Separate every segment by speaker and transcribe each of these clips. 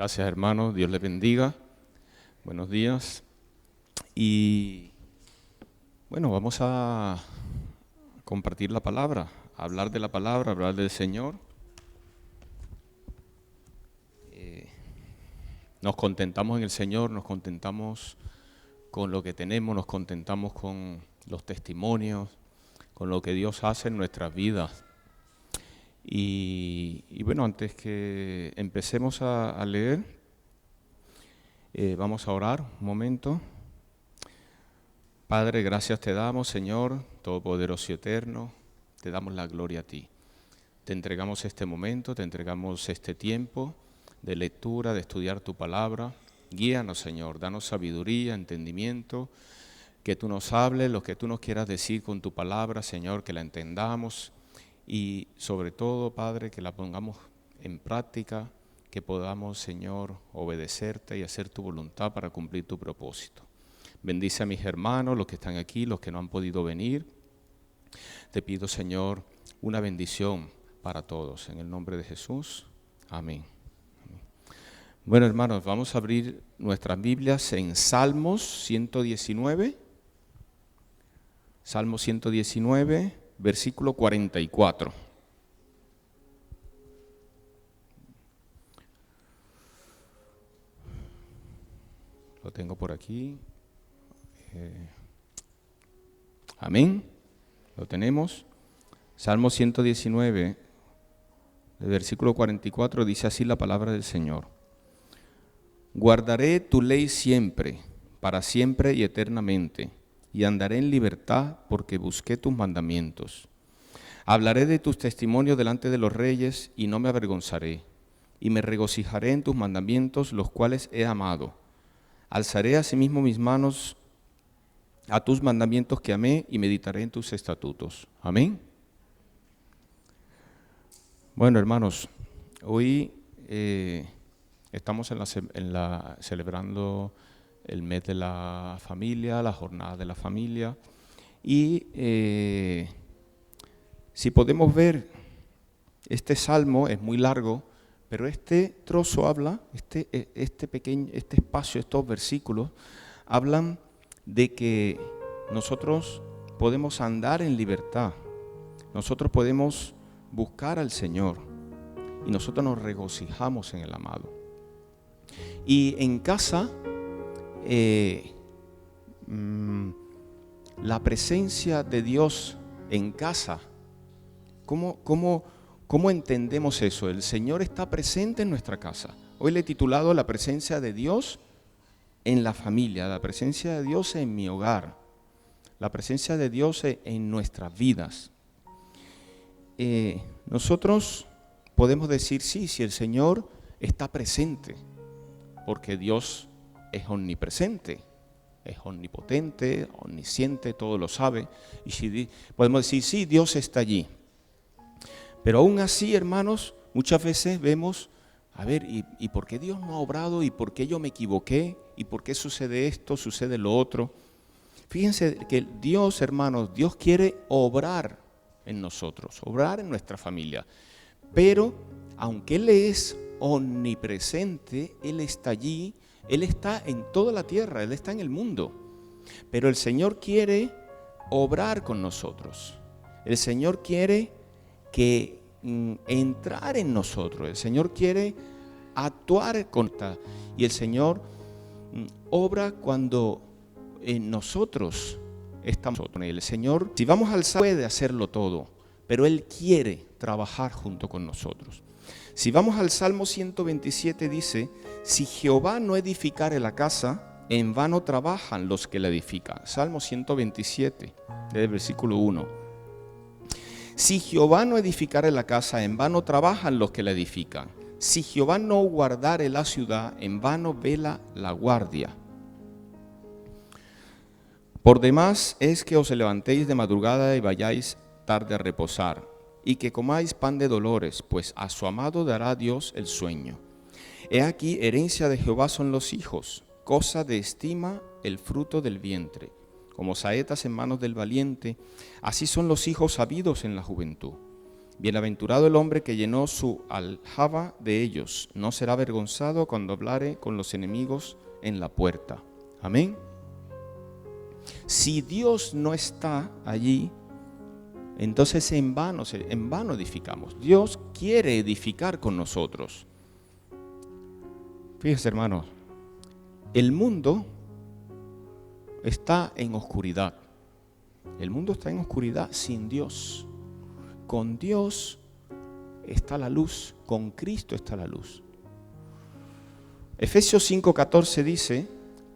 Speaker 1: Gracias, hermanos. Dios les bendiga. Buenos días. Y bueno, vamos a compartir la palabra, hablar de la palabra, hablar del Señor. Nos contentamos en el Señor, nos contentamos con lo que tenemos, nos contentamos con los testimonios, con lo que Dios hace en nuestras vidas. Y bueno, antes que empecemos a leer, vamos a orar un momento. Padre, gracias te damos, Señor, Todopoderoso y Eterno, te damos la gloria a ti. Te entregamos este momento, te entregamos este tiempo de lectura, de estudiar tu palabra. Guíanos, Señor, danos sabiduría, entendimiento, que tú nos hables, lo que tú nos quieras decir con tu palabra, Señor, que la entendamos y sobre todo, Padre, que la pongamos en práctica, que podamos, Señor, obedecerte y hacer tu voluntad para cumplir tu propósito. Bendice a mis hermanos, los que están aquí, los que no han podido venir. Te pido, Señor, una bendición para todos. En el nombre de Jesús. Amén. Bueno, hermanos, vamos a abrir nuestras Biblias en Salmos 119. Salmo 119, versículo 44. Lo tengo por aquí. Amén. Lo tenemos. Salmo 119, el versículo 44, dice así la palabra del Señor. Guardaré tu ley siempre, para siempre y eternamente, y andaré en libertad porque busqué tus mandamientos. Hablaré de tus testimonios delante de los reyes y no me avergonzaré, y me regocijaré en tus mandamientos, los cuales he amado. Alzaré asimismo mis manos a tus mandamientos que amé y meditaré en tus estatutos. Amén. Bueno, hermanos, hoy estamos celebrando el mes de la familia, la jornada de la familia, y si podemos ver, este salmo es muy largo, pero este trozo habla, este espacio, estos versículos, hablan de que nosotros podemos andar en libertad, nosotros podemos buscar al Señor y nosotros nos regocijamos en el amado. Y en casa, la presencia de Dios en casa, ¿cómo entendemos eso? El Señor está presente en nuestra casa. Hoy le he titulado La presencia de Dios en la familia, la presencia de Dios en mi hogar, la presencia de Dios en nuestras vidas. Nosotros podemos decir, sí, si el Señor está presente, porque Dios es omnipresente, es omnipotente, omnisciente, todo lo sabe, y si podemos decir, sí, Dios está allí. Pero aún así, hermanos, muchas veces vemos, a ver, ¿y por qué Dios no ha obrado? ¿Y por qué yo me equivoqué? ¿Y por qué sucede esto, sucede lo otro? Fíjense que Dios, hermanos, Dios quiere obrar en nosotros, obrar en nuestra familia. Pero, aunque Él es omnipresente, Él está allí, Él está en toda la tierra, Él está en el mundo. Pero el Señor quiere obrar con nosotros. El Señor quiere entrar en nosotros. El Señor quiere actuar y el Señor obra cuando nosotros estamos con Él. El Señor, si vamos al Salmo, puede hacerlo todo, pero Él quiere trabajar junto con nosotros. Si vamos al Salmo 127, dice, si Jehová no edificare la casa, en vano trabajan los que la edifican. Salmo 127, del versículo 1. Si Jehová no edificare la casa, en vano trabajan los que la edifican. Si Jehová no guardare la ciudad, en vano vela la guardia. Por demás es que os levantéis de madrugada y vayáis tarde a reposar, y que comáis pan de dolores, pues a su amado dará Dios el sueño. He aquí, herencia de Jehová son los hijos, cosa de estima el fruto del vientre. Como saetas en manos del valiente, así son los hijos sabidos en la juventud. Bienaventurado el hombre que llenó su aljaba de ellos. No será avergonzado cuando hablare con los enemigos en la puerta. Amén. Si Dios no está allí, entonces en vano edificamos. Dios quiere edificar con nosotros. Fíjense, hermanos, el mundo está en oscuridad. El mundo está en oscuridad sin Dios. Con Dios está la luz, con Cristo está la luz. Efesios 5:14 dice: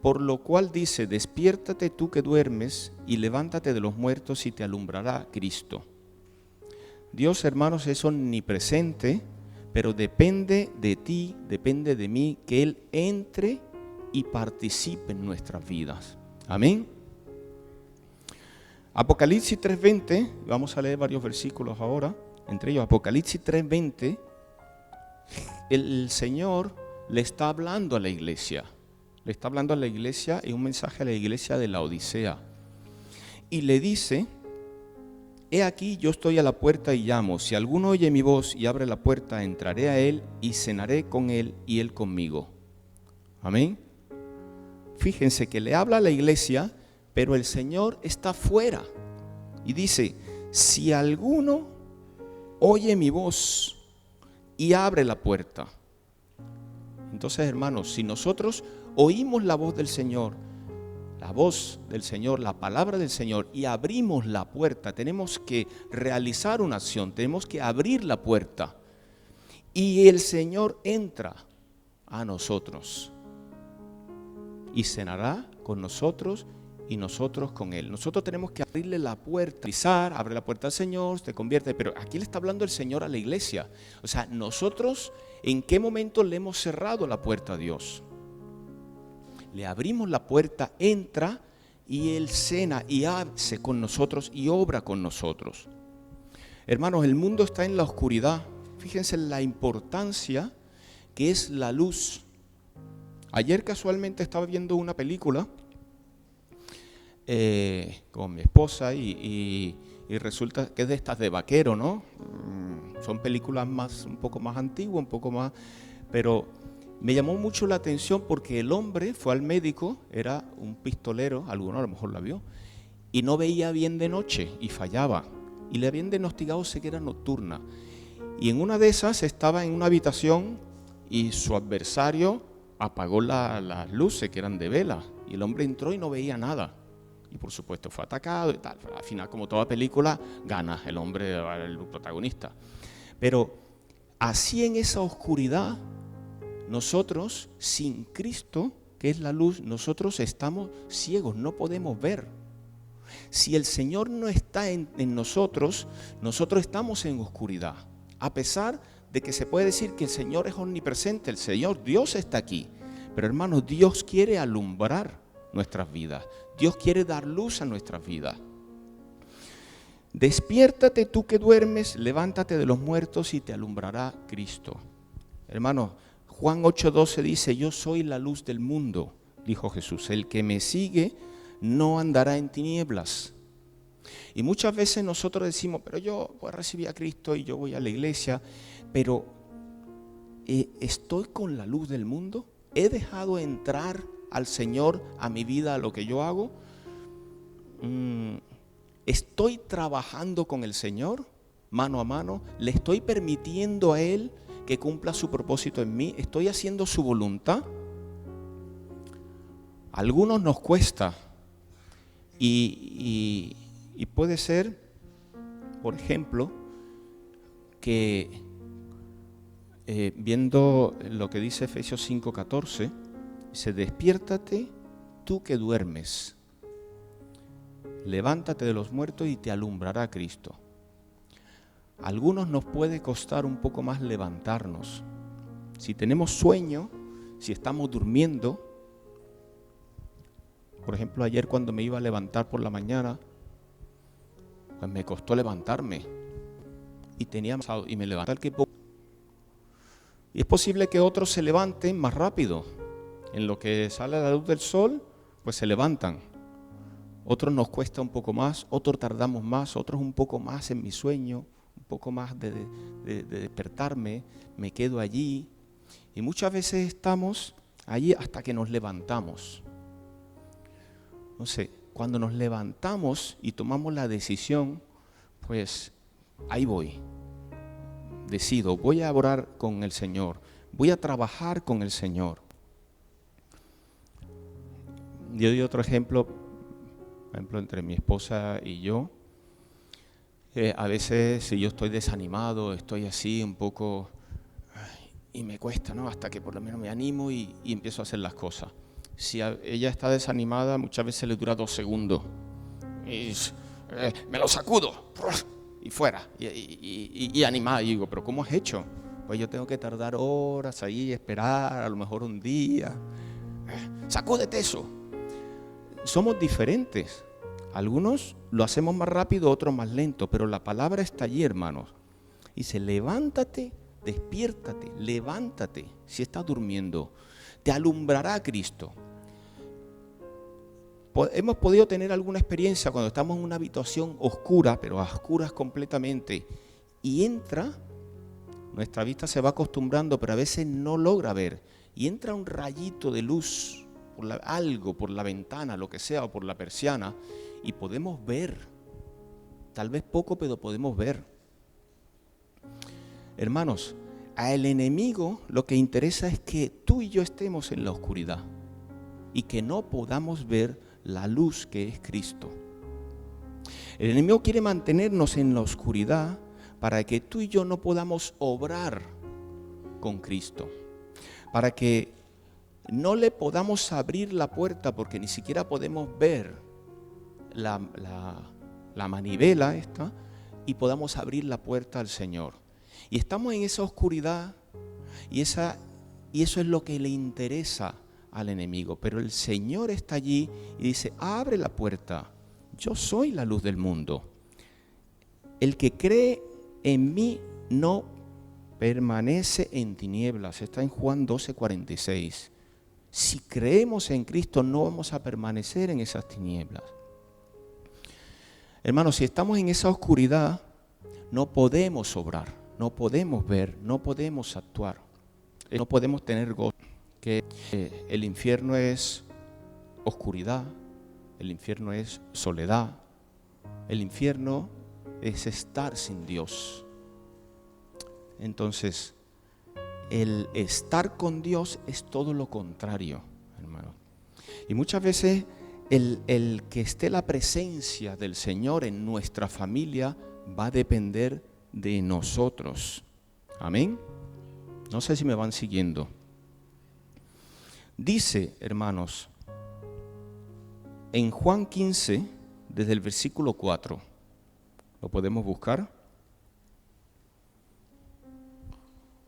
Speaker 1: por lo cual dice, despiértate tú que duermes y levántate de los muertos y te alumbrará Cristo. Dios, hermanos, es omnipresente, pero depende de ti, depende de mí, que Él entre y participe en nuestras vidas. Amén. Apocalipsis 3:20, vamos a leer varios versículos ahora, entre ellos Apocalipsis 3:20, el Señor le está hablando a la iglesia. Le está hablando a la iglesia en un mensaje a la iglesia de la Odisea. Y le dice: he aquí, yo estoy a la puerta y llamo. Si alguno oye mi voz y abre la puerta, entraré a él y cenaré con él y él conmigo. Amén. Fíjense que le habla a la iglesia, pero el Señor está fuera. Y dice: si alguno oye mi voz y abre la puerta. Entonces, hermanos, si nosotros oímos la voz del Señor, la palabra del Señor, y abrimos la puerta, tenemos que realizar una acción, tenemos que abrir la puerta. Y el Señor entra a nosotros y cenará con nosotros y nosotros con Él. Nosotros tenemos que abrirle la puerta, abre la puerta al Señor, te convierte. Pero aquí le está hablando el Señor a la iglesia. O sea, nosotros, ¿en qué momento le hemos cerrado la puerta a Dios? Le abrimos la puerta, entra y Él cena y hace con nosotros y obra con nosotros. Hermanos, el mundo está en la oscuridad. Fíjense la importancia que es la luz. Ayer casualmente estaba viendo una película con mi esposa y resulta que es de estas de vaquero, ¿no? Son películas un poco más antiguas, pero me llamó mucho la atención porque el hombre fue al médico, era un pistolero, alguno a lo mejor la vio, y no veía bien de noche y fallaba, y le habían diagnosticado ceguera nocturna. Y en una de esas estaba en una habitación y su adversario apagó las luces que eran de vela, y el hombre entró y no veía nada. Y por supuesto fue atacado y tal. Al final, como toda película, gana el hombre, el protagonista. Pero así en esa oscuridad, nosotros, sin Cristo, que es la luz, nosotros estamos ciegos, no podemos ver. Si el Señor no está en nosotros, nosotros estamos en oscuridad. A pesar de que se puede decir que el Señor es omnipresente, el Señor, Dios está aquí. Pero hermanos, Dios quiere alumbrar nuestras vidas. Dios quiere dar luz a nuestras vidas. Despiértate tú que duermes, levántate de los muertos y te alumbrará Cristo. Hermanos, Juan 8:12 dice: yo soy la luz del mundo, dijo Jesús. El que me sigue no andará en tinieblas. Y muchas veces nosotros decimos: pero yo pues recibí a Cristo y yo voy a la iglesia, pero ¿estoy con la luz del mundo? ¿He dejado entrar al Señor a mi vida, a lo que yo hago? ¿Estoy trabajando con el Señor mano a mano? ¿Le estoy permitiendo a Él que cumpla su propósito en mí? ¿Estoy haciendo su voluntad? A algunos nos cuesta y puede ser, por ejemplo, que viendo lo que dice Efesios 5:14, dice: despiértate tú que duermes, levántate de los muertos y te alumbrará Cristo. A algunos nos puede costar un poco más levantarnos. Si tenemos sueño, si estamos durmiendo. Por ejemplo, ayer cuando me iba a levantar por la mañana, pues me costó levantarme. Y me levanté al que poco. Y es posible que otros se levanten más rápido. En lo que sale la luz del sol, pues se levantan. Otros nos cuesta un poco más, otros tardamos más, otros un poco más en mi sueño, un poco más de despertarme, me quedo allí. Y muchas veces estamos allí hasta que nos levantamos. No sé, cuando nos levantamos y tomamos la decisión, pues ahí voy. Decido, voy a orar con el Señor, voy a trabajar con el Señor. Yo doy otro ejemplo, por ejemplo, entre mi esposa y yo. A veces si yo estoy desanimado, estoy así un poco y me cuesta, ¿no? Hasta que por lo menos me animo y empiezo a hacer las cosas. Si ella está desanimada, muchas veces le dura 2 segundos. Y me lo sacudo y fuera. Y animada. Y digo, ¿pero cómo has hecho? Pues yo tengo que tardar horas ahí, esperar, a lo mejor un día. Sacúdete eso. Somos diferentes. Algunos lo hacemos más rápido, otros más lento, pero la palabra está allí, hermanos. Dice, levántate, despiértate, levántate. Si estás durmiendo, te alumbrará Cristo. Hemos podido tener alguna experiencia cuando estamos en una habitación oscura, pero a oscuras completamente, y entra, nuestra vista se va acostumbrando, pero a veces no logra ver, y entra un rayito de luz, algo por la ventana, lo que sea, o por la persiana, y podemos ver, tal vez poco, pero podemos ver. Hermanos, al enemigo lo que interesa es que tú y yo estemos en la oscuridad y que no podamos ver la luz que es Cristo. El enemigo quiere mantenernos en la oscuridad para que tú y yo no podamos obrar con Cristo, para que no le podamos abrir la puerta porque ni siquiera podemos ver la manivela esta y podamos abrir la puerta al Señor. Y estamos en esa oscuridad y eso es lo que le interesa al enemigo. Pero el Señor está allí y dice, abre la puerta, yo soy la luz del mundo. El que cree en mí no permanece en tinieblas. Está en Juan 12:46. Si creemos en Cristo no vamos a permanecer en esas tinieblas. Hermanos, si estamos en esa oscuridad, no podemos obrar, no podemos ver, no podemos actuar, no podemos tener gozo. Que el infierno es oscuridad, el infierno es soledad, el infierno es estar sin Dios. Entonces, el estar con Dios es todo lo contrario, hermano. Y muchas veces el que esté la presencia del Señor en nuestra familia va a depender de nosotros. Amén. No sé si me van siguiendo. Dice, hermanos, en Juan 15, desde el versículo 4, ¿lo podemos buscar?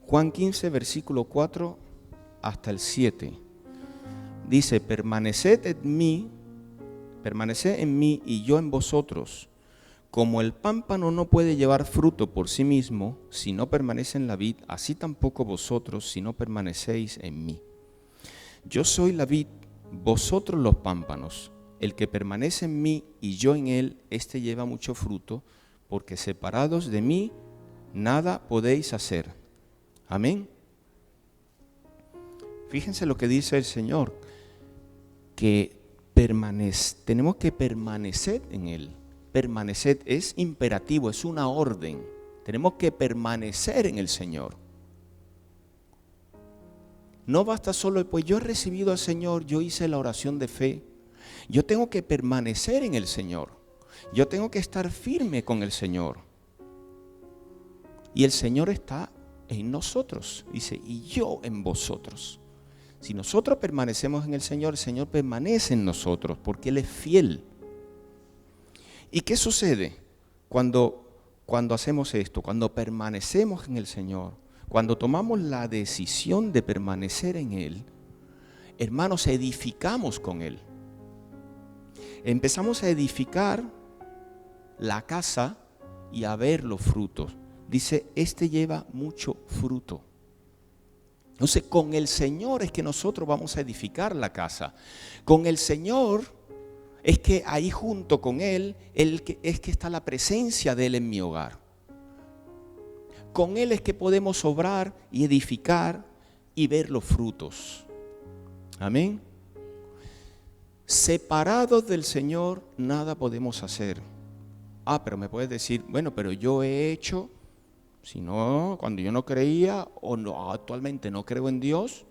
Speaker 1: Juan 15, versículo 4 hasta el 7. Dice, permaneced en mí y yo en vosotros. Como el pámpano no puede llevar fruto por sí mismo si no permanece en la vid, así tampoco vosotros si no permanecéis en mí. Yo soy la vid, vosotros los pámpanos. El que permanece en mí y yo en él, éste lleva mucho fruto, porque separados de mí nada podéis hacer. Amén. Fíjense lo que dice el Señor, que tenemos que permanecer en Él. Permanecer es imperativo, es una orden. Tenemos que permanecer en el Señor. No basta solo, pues yo he recibido al Señor, yo hice la oración de fe. Yo tengo que permanecer en el Señor. Yo tengo que estar firme con el Señor. Y el Señor está en nosotros, dice, y yo en vosotros. Si nosotros permanecemos en el Señor permanece en nosotros, porque Él es fiel. ¿Y qué sucede cuando hacemos esto? Cuando permanecemos en el Señor, cuando tomamos la decisión de permanecer en Él, hermanos, edificamos con Él. Empezamos a edificar la casa y a ver los frutos. Dice, este lleva mucho fruto. Entonces, con el Señor es que nosotros vamos a edificar la casa. Con el Señor es que ahí junto con Él es que está la presencia de Él en mi hogar. Con Él es que podemos obrar y edificar y ver los frutos. Amén. Separados del Señor, nada podemos hacer. Pero me puedes decir, bueno, pero yo he hecho, si no, cuando yo no creía, o no, actualmente no creo en Dios,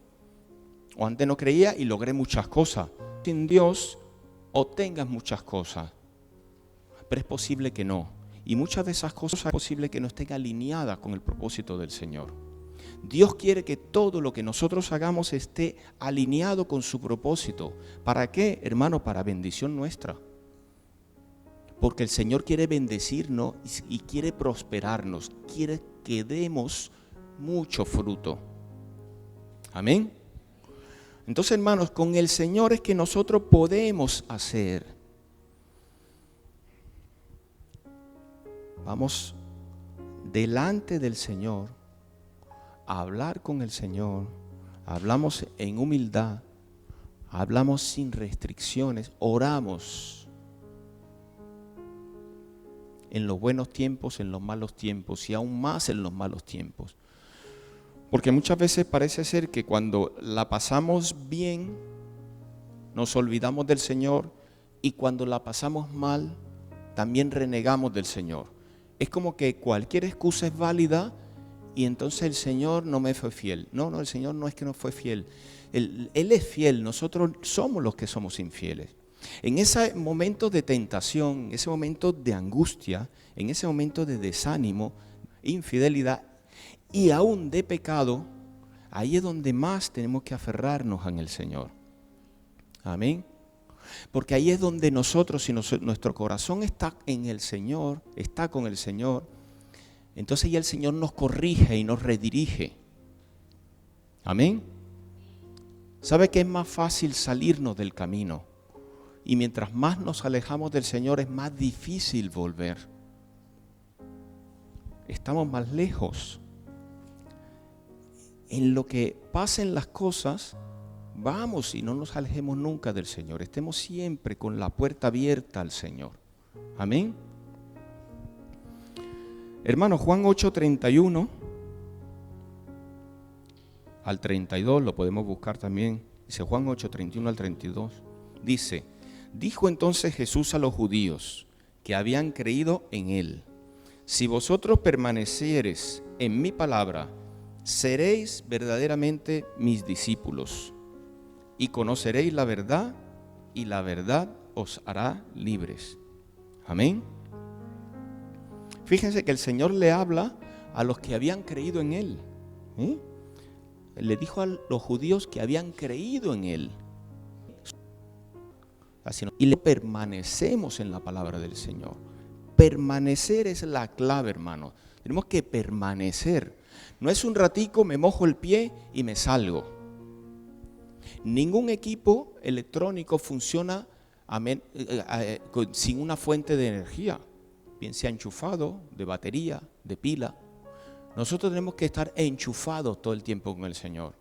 Speaker 1: o antes no creía y logré muchas cosas. Sin Dios obtengas muchas cosas, pero es posible que no. Y muchas de esas cosas es posible que no estén alineadas con el propósito del Señor. Dios quiere que todo lo que nosotros hagamos esté alineado con su propósito. ¿Para qué, hermano? Para bendición nuestra. Porque el Señor quiere bendecirnos y quiere prosperarnos. Quiere que demos mucho fruto. Amén. Entonces, hermanos, con el Señor es que nosotros podemos hacer. Vamos delante del Señor a hablar con el Señor. Hablamos en humildad, hablamos sin restricciones, oramos en los buenos tiempos, en los malos tiempos y aún más en los malos tiempos. Porque muchas veces parece ser que cuando la pasamos bien, nos olvidamos del Señor, y cuando la pasamos mal, también renegamos del Señor. Es como que cualquier excusa es válida y entonces el Señor no me fue fiel. No, el Señor no es que no fue fiel. Él es fiel, nosotros somos los que somos infieles. En ese momento de tentación, en ese momento de angustia, en ese momento de desánimo, infidelidad y aún de pecado, ahí es donde más tenemos que aferrarnos en el Señor. Amén. Porque ahí es donde nosotros, si nuestro corazón está en el Señor, está con el Señor, entonces ya el Señor nos corrige y nos redirige. Amén. ¿Sabe que es más fácil salirnos del camino? Y mientras más nos alejamos del Señor es más difícil volver. Estamos más lejos. En lo que pasen las cosas, vamos y no nos alejemos nunca del Señor. Estemos siempre con la puerta abierta al Señor. Amén. Hermano, Juan 8:31 al 32, lo podemos buscar también. Dice Juan 8:31 al 32. Dice, dijo entonces Jesús a los judíos que habían creído en Él: si vosotros permaneciereis en mi palabra, seréis verdaderamente mis discípulos, y conoceréis la verdad, y la verdad os hará libres. Amén. Fíjense que el Señor le habla a los que habían creído en Él. Le dijo a los judíos que habían creído en Él. Y le permanecemos en la palabra del Señor. Permanecer es la clave, hermano. Tenemos que permanecer. No es un ratico, me mojo el pie y me salgo. Ningún equipo electrónico funciona sin una fuente de energía, bien sea enchufado, de batería, de pila. Nosotros tenemos que estar enchufados todo el tiempo con el Señor.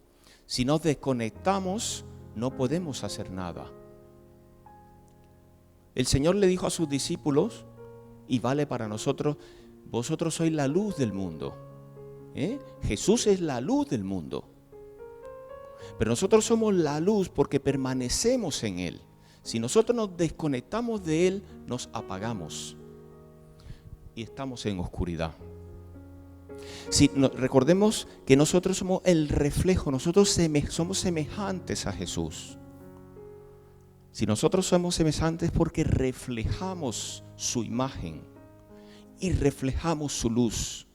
Speaker 1: Si nos desconectamos, no podemos hacer nada. El Señor le dijo a sus discípulos, y vale para nosotros: vosotros sois la luz del mundo. Jesús es la luz del mundo. Pero nosotros somos la luz porque permanecemos en Él. Si nosotros nos desconectamos de Él, nos apagamos y estamos en oscuridad. Recordemos que nosotros somos el reflejo, nosotros somos semejantes a Jesús. Si nosotros somos semejantes porque reflejamos su imagen y reflejamos su luz.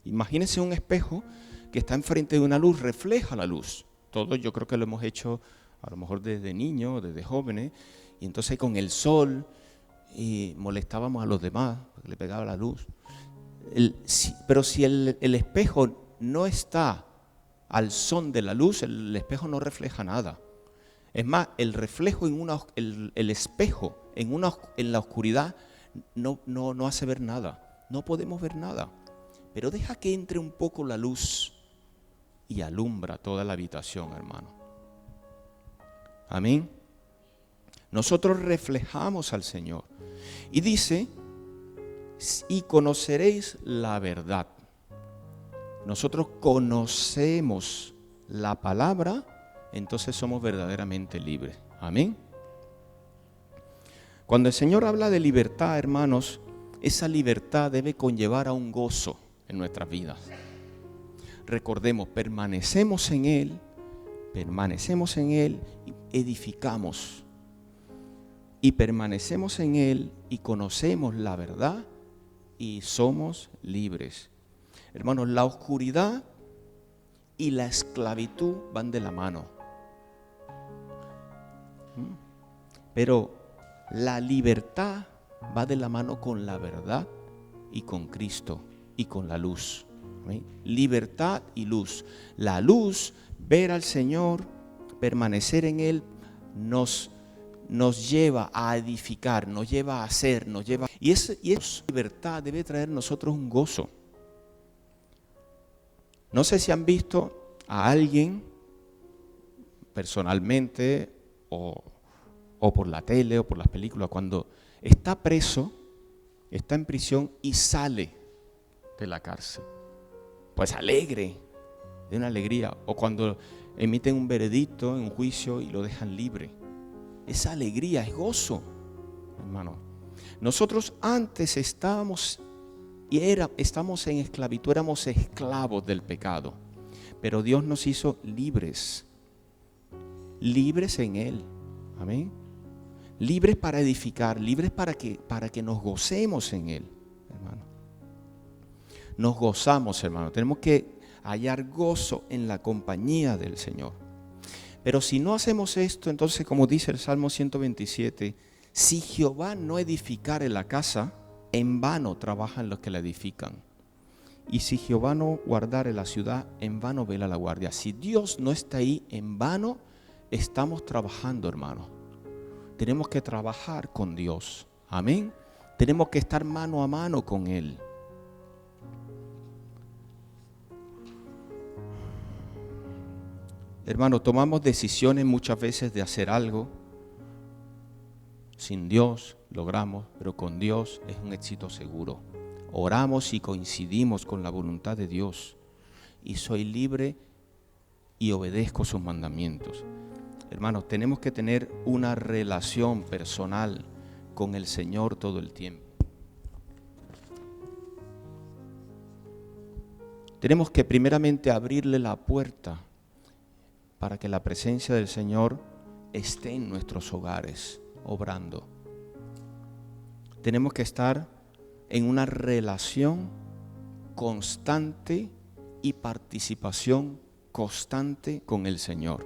Speaker 1: Imagínense un espejo que está enfrente de una luz, refleja la luz. Todos yo creo que lo hemos hecho a lo mejor desde niños, desde jóvenes, y entonces con el sol y molestábamos a los demás, porque le pegaba la luz. Pero si el espejo no está al son de la luz, el espejo no refleja nada. Es más, el reflejo el espejo en la oscuridad no hace ver nada. No podemos ver nada. Pero deja que entre un poco la luz y alumbra toda la habitación, hermano. Amén. Nosotros reflejamos al Señor. Y dice, y conoceréis la verdad. nosotros conocemos la palabra, entonces somos verdaderamente libres. Amén. Cuando el Señor habla de libertad, hermanos, esa libertad debe conllevar a un gozo en nuestras vidas. Recordemos, permanecemos en Él, y edificamos. Y permanecemos en Él y conocemos la verdad y somos libres. Hermanos, la oscuridad y la esclavitud van de la mano. Pero la libertad va de la mano con la verdad y con Cristo y con la luz. ¿Sí? Libertad y luz. La luz, ver al Señor, permanecer en Él, nos lleva a edificar, nos lleva a hacer, y esa libertad debe traer a nosotros un gozo. No sé si han visto a alguien personalmente o por la tele o por las películas, cuando está preso, está en prisión y sale de la cárcel. Pues alegre, de una alegría. O cuando emiten un veredicto en un juicio y lo dejan libre. Esa alegría es gozo, hermano. Nosotros antes estamos en esclavitud, éramos esclavos del pecado. Pero Dios nos hizo libres en Él. Amén. Libres para edificar, libres para que nos gocemos en Él, hermano. Nos gozamos, hermano. Tenemos que hallar gozo en la compañía del Señor. Pero si no hacemos esto, entonces, como dice el Salmo 127, si Jehová no edificare la casa, en vano trabajan los que la edifican. Y si Jehová no guardare la ciudad, en vano vela la guardia. Si Dios no está ahí, en vano estamos trabajando, hermano. Tenemos que trabajar con Dios. Amén. Tenemos que estar mano a mano con Él. Hermano, tomamos decisiones muchas veces de hacer algo. Sin Dios logramos, pero con Dios es un éxito seguro. Oramos y coincidimos con la voluntad de Dios. Y soy libre y obedezco sus mandamientos. Hermanos, tenemos que tener una relación personal con el Señor todo el tiempo. Tenemos que primeramente abrirle la puerta para que la presencia del Señor esté en nuestros hogares, obrando. Tenemos que estar en una relación constante y participación constante con el Señor.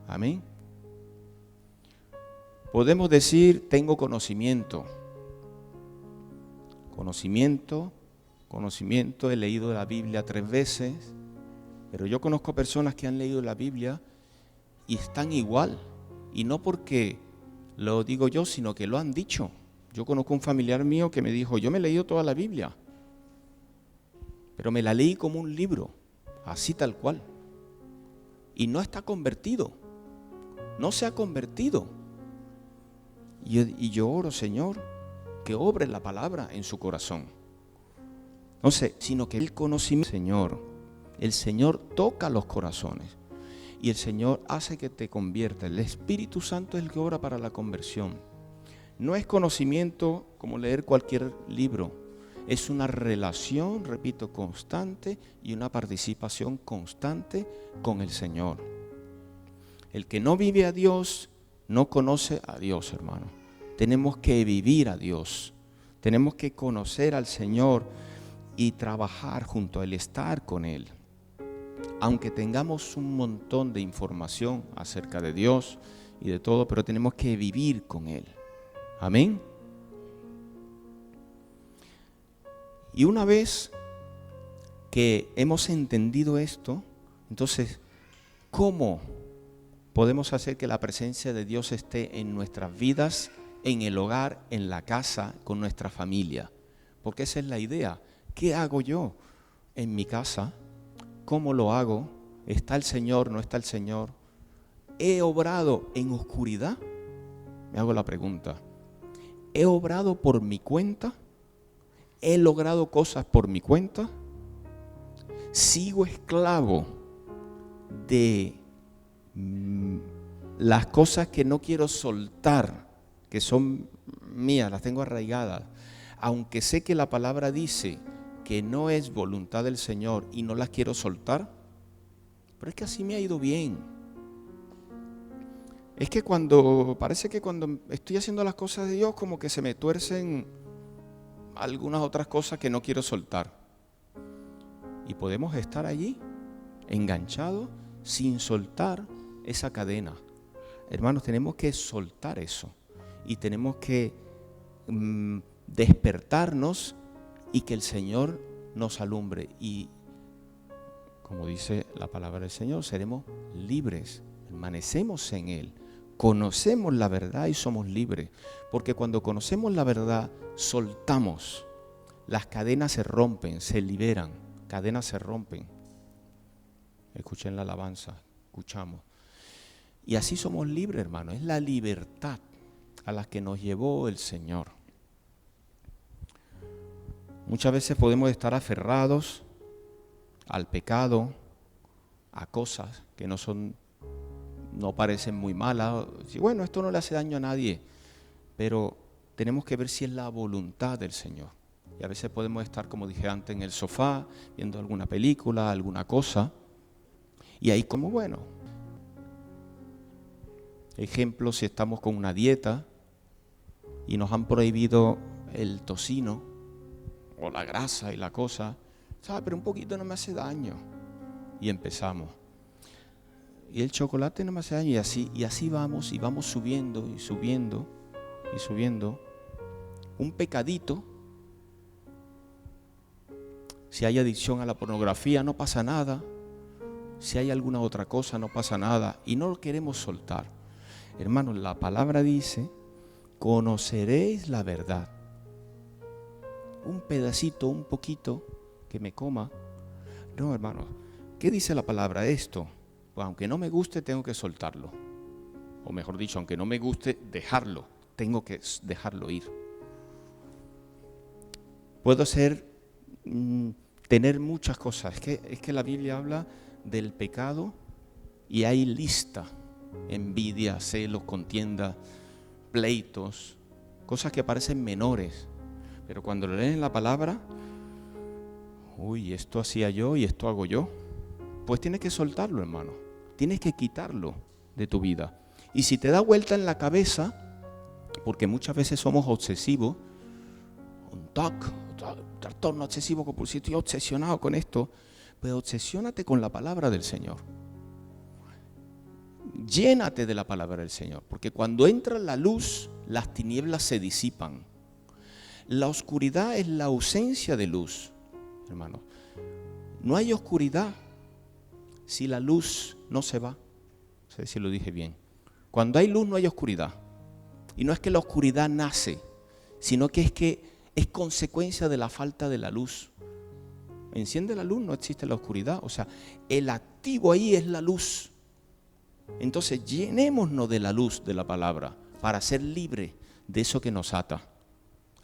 Speaker 1: Amén. Podemos decir, tengo conocimiento, he leído la Biblia 3 veces, pero yo conozco personas que han leído la Biblia y están igual, y no porque lo digo yo, sino que lo han dicho. Yo conozco un familiar mío que me dijo, yo me he leído toda la Biblia, pero me la leí como un libro, así tal cual, y no está convertido, no se ha convertido. Y yo oro, Señor, que obre la palabra en su corazón. No sé, sino que el conocimiento, Señor, el Señor toca los corazones y el Señor hace que te convierta. El Espíritu Santo es el que obra para la conversión. No es conocimiento como leer cualquier libro. Es una relación, repito, constante y una participación constante con el Señor. El que no vive a Dios no conoce a Dios, hermano. Tenemos que vivir a Dios. Tenemos que conocer al Señor y trabajar junto a Él, estar con Él. Aunque tengamos un montón de información acerca de Dios y de todo, pero tenemos que vivir con Él. Amén. Y una vez que hemos entendido esto, entonces, ¿cómo podemos hacer que la presencia de Dios esté en nuestras vidas, en el hogar, en la casa, con nuestra familia? Porque esa es la idea. ¿Qué hago yo en mi casa? ¿Cómo lo hago? ¿Está el Señor? ¿No está el Señor? ¿He obrado en oscuridad? Me hago la pregunta. ¿He obrado por mi cuenta? ¿He logrado cosas por mi cuenta? sigo esclavo de las cosas que no quiero soltar, que son mías, las tengo arraigadas, aunque sé que la palabra dice que no es voluntad del Señor y no las quiero soltar, pero es que así me ha ido bien. Es que parece que cuando estoy haciendo las cosas de Dios, como que se me tuercen algunas otras cosas que no quiero soltar. Y podemos estar allí, enganchados, sin soltar esa cadena. Hermanos, tenemos que soltar eso. Y tenemos que despertarnos y que el Señor nos alumbre. Y como dice la palabra del Señor, seremos libres, permanecemos en Él, conocemos la verdad y somos libres. Porque cuando conocemos la verdad, soltamos, las cadenas se rompen, se liberan, cadenas se rompen. Escuchen la alabanza, escuchamos. Y así somos libres, hermano, es la libertad a la que nos llevó el Señor. Muchas veces podemos estar aferrados al pecado, a cosas que no parecen muy malas. Bueno, esto no le hace daño a nadie, pero tenemos que ver si es la voluntad del Señor. Y a veces podemos estar, como dije antes, en el sofá, viendo alguna película, alguna cosa, y ahí como, bueno, ejemplo, si estamos con una dieta y nos han prohibido el tocino o la grasa y la cosa, ¿sabes? Pero un poquito no me hace daño. Y empezamos. Y el chocolate no me hace daño. Y así vamos, y vamos subiendo y subiendo y subiendo. Un pecadito. Si hay adicción a la pornografía, no pasa nada. Si hay alguna otra cosa, no pasa nada. Y no lo queremos soltar. Hermanos, la palabra dice, conoceréis la verdad. Un pedacito, un poquito que me coma. No, hermanos, ¿qué dice la palabra esto? Pues aunque no me guste, tengo que soltarlo. O mejor dicho, aunque no me guste, dejarlo. Tengo que dejarlo ir. Puedo tener muchas cosas. Es que la Biblia habla del pecado y hay lista. Envidia, celos, contienda, pleitos, cosas que parecen menores. Pero cuando leen la palabra, uy, esto hacía yo y esto hago yo. Pues tienes que soltarlo, hermano. Tienes que quitarlo de tu vida. Y si te da vuelta en la cabeza, porque muchas veces somos obsesivos, un trastorno obsesivo compulsivo, estoy obsesionado con esto, pues obsesiónate con la palabra del Señor. Llénate de la palabra del Señor, porque cuando entra la luz, las tinieblas se disipan. La oscuridad es la ausencia de luz, hermano. No hay oscuridad si la luz no se va. No sé si lo dije bien. Cuando hay luz no hay oscuridad. Y no es que la oscuridad nace, sino que es consecuencia de la falta de la luz. Enciende la luz, no existe la oscuridad. O sea, el activo ahí es la luz. Entonces llenémonos de la luz de la palabra para ser libres de eso que nos ata.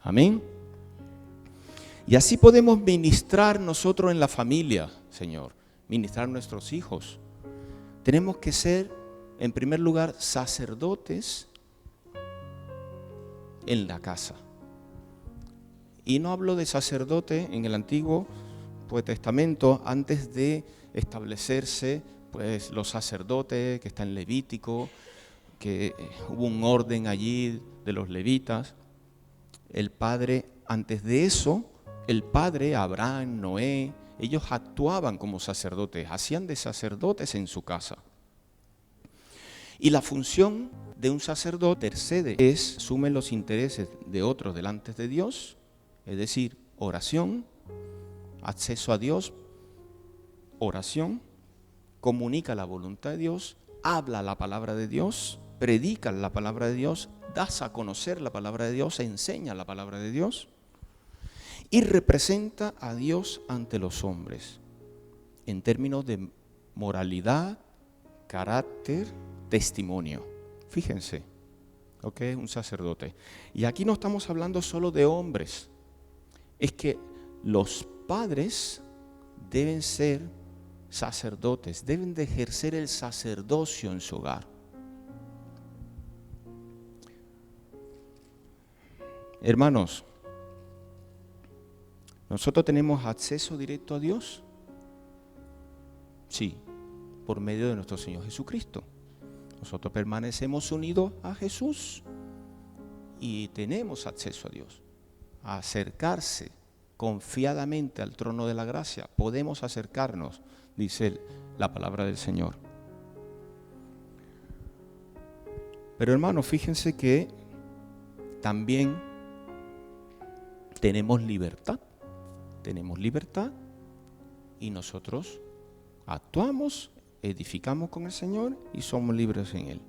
Speaker 1: Amén. Y así podemos ministrar nosotros en la familia, Señor. Ministrar a nuestros hijos. Tenemos que ser, en primer lugar, sacerdotes en la casa. Y no hablo de sacerdote en el Antiguo Testamento, antes de establecerse pues los sacerdotes que están en Levítico, que hubo un orden allí de los levitas. El padre, antes de eso, el padre, Abraham, Noé, ellos actuaban como sacerdotes, hacían de sacerdotes en su casa. Y la función de un sacerdote asume los intereses de otros delante de Dios, es decir, oración, acceso a Dios, oración, comunica la voluntad de Dios, habla la palabra de Dios, predica la palabra de Dios, das a conocer la palabra de Dios, enseña la palabra de Dios y representa a Dios ante los hombres en términos de moralidad, carácter, testimonio. Fíjense, ¿ok? Un sacerdote. Y aquí no estamos hablando solo de hombres, es que los padres deben ser sacerdotes, deben de ejercer el sacerdocio en su hogar. Hermanos, ¿nosotros tenemos acceso directo a Dios? Sí, por medio de nuestro Señor Jesucristo. Nosotros permanecemos unidos a Jesús y tenemos acceso a Dios. A acercarse confiadamente al trono de la gracia. Podemos acercarnos, dice la palabra del Señor. Pero hermanos, fíjense que también tenemos libertad. Tenemos libertad y nosotros actuamos, edificamos con el Señor y somos libres en Él.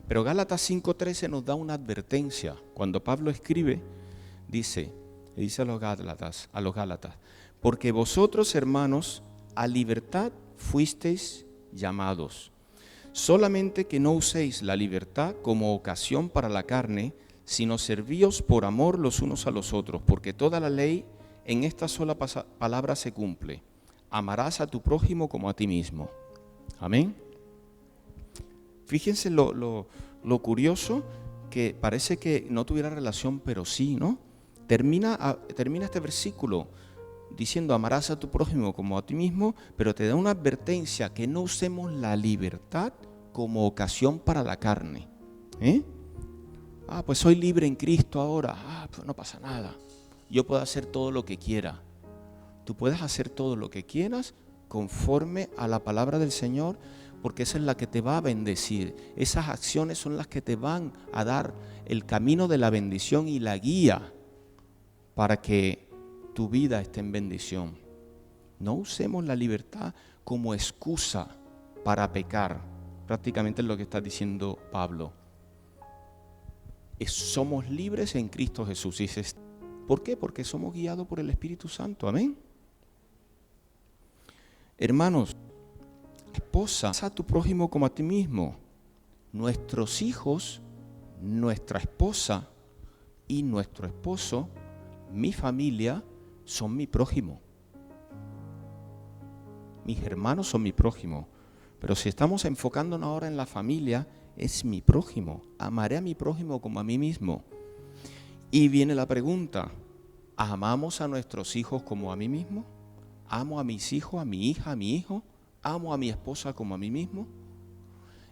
Speaker 1: Pero Gálatas 5:13 nos da una advertencia. Cuando Pablo escribe, dice a los Gálatas, porque vosotros, hermanos, a libertad fuisteis llamados. Solamente que no uséis la libertad como ocasión para la carne, sino servíos por amor los unos a los otros, porque toda la ley en esta sola palabra se cumple: amarás a tu prójimo como a ti mismo. Amén. Fíjense lo curioso, que parece que no tuviera relación, pero sí, ¿no? Termina este versículo diciendo amarás a tu prójimo como a ti mismo, pero te da una advertencia que no usemos la libertad como ocasión para la carne. Pues soy libre en Cristo ahora. Pues no pasa nada. Yo puedo hacer todo lo que quiera. Tú puedes hacer todo lo que quieras conforme a la palabra del Señor, porque esa es la que te va a bendecir. Esas acciones son las que te van a dar el camino de la bendición y la guía para que tu vida esté en bendición. No usemos la libertad como excusa para pecar. Prácticamente es lo que está diciendo Pablo. Somos libres en Cristo Jesús. Dices, ¿por qué? Porque somos guiados por el Espíritu Santo. Amén. Hermanos, esposa, a tu prójimo como a ti mismo. Nuestros hijos, nuestra esposa y nuestro esposo, mi familia, son mi prójimo. Mis hermanos son mi prójimo. Pero si estamos enfocándonos ahora en la familia, es mi prójimo. Amaré a mi prójimo como a mí mismo. Y viene la pregunta, ¿amamos a nuestros hijos como a mí mismo? ¿Amo a mis hijos, a mi hija, a mi hijo? ¿Amo a mi esposa como a mí mismo?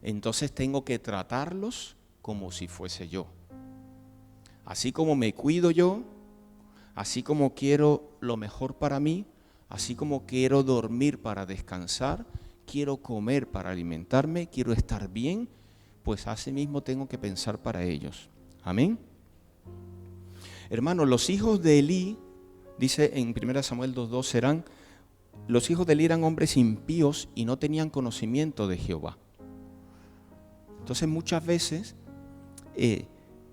Speaker 1: Entonces tengo que tratarlos como si fuese yo. Así como me cuido yo, así como quiero lo mejor para mí, así como quiero dormir para descansar, quiero comer para alimentarme, quiero estar bien, pues así mismo tengo que pensar para ellos. Amén. Hermanos, los hijos de Elí, dice en 1 Samuel 2:2, los hijos de Elí eran hombres impíos y no tenían conocimiento de Jehová. Entonces muchas veces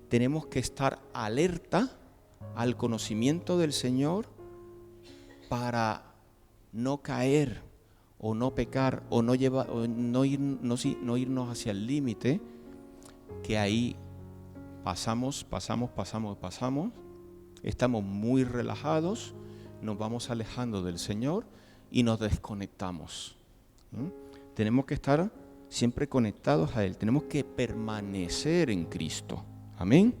Speaker 1: tenemos que estar alerta al conocimiento del Señor para no caer o no pecar o no irnos hacia el límite, que ahí pasamos, estamos muy relajados, nos vamos alejando del Señor y nos desconectamos. Tenemos que estar siempre conectados a Él, tenemos que permanecer en Cristo. Amén.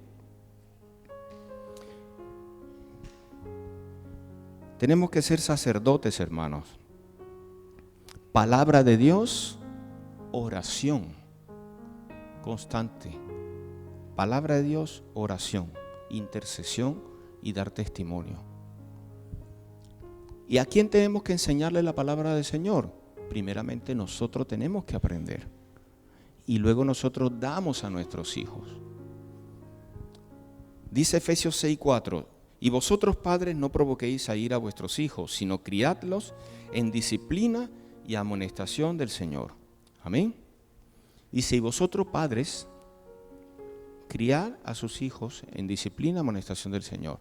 Speaker 1: Tenemos que ser sacerdotes, hermanos. Palabra de Dios, oración constante. Palabra de Dios, oración, intercesión y dar testimonio. ¿Y a quién tenemos que enseñarle la palabra del Señor? Primeramente nosotros tenemos que aprender. Y luego nosotros damos a nuestros hijos. Dice Efesios 6:4, y vosotros padres no provoquéis a ira a vuestros hijos, sino criadlos en disciplina y amonestación del Señor. Amén. Dice, y vosotros padres, criad a sus hijos en disciplina y amonestación del Señor.